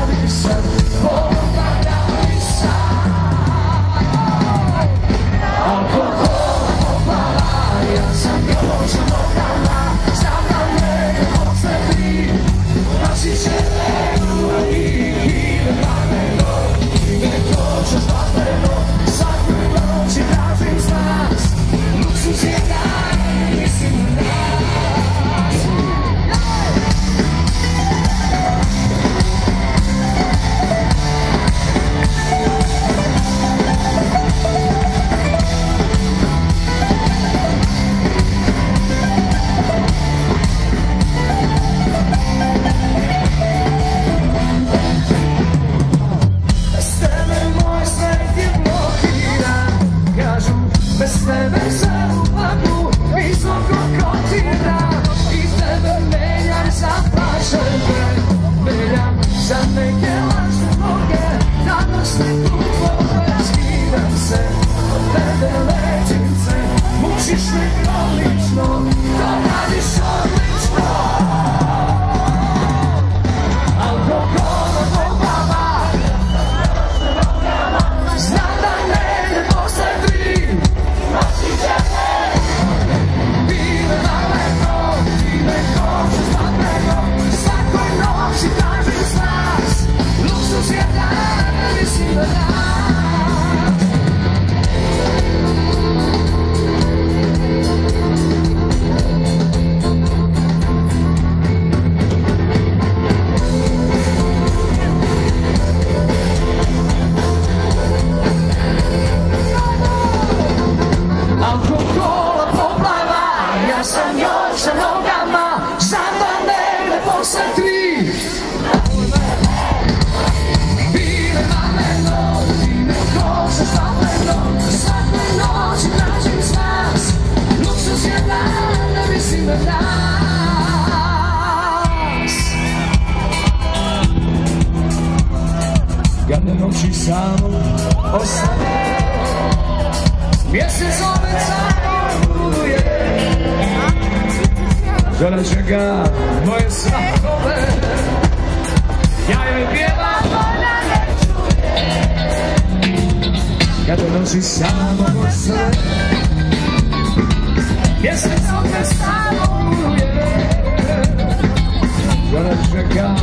radi sad, popada mi sad. Alkohola popala, ja sam još nogama, znam da me osjeti, nosi se legu i ide pameno, ide koča zlateno, svaku noć i tražim spas, luksuz je dan, mislim na nas. Bez tebe se upaku, visoko kotiram i tebe menjam za plaševe, menjam za neke lažne noge, radosne klubove, skidam se od tebe lećim se, mučiš me kronično, to radiš odlično. Alkohola popava, znam da ne ide posle tri. Bile daleko, ti me koče zlateno, svakoj noći tražim spas, luksuz je dan, mislim na nas. Alkohola poplava, ja sam još sa nogama, znam da negde posle tri. Bile mameno, ti me koče zlateno, svakoj noći tražim spas, luksuz je dan, ne mislim na nas. Gadne noći samo ostane, mjesec ove zavoduje, žele čega moje snahove, ja joj pjevam, ona ne čuje. Kada noći samo posle, mjesec ove zavoduje, žele čega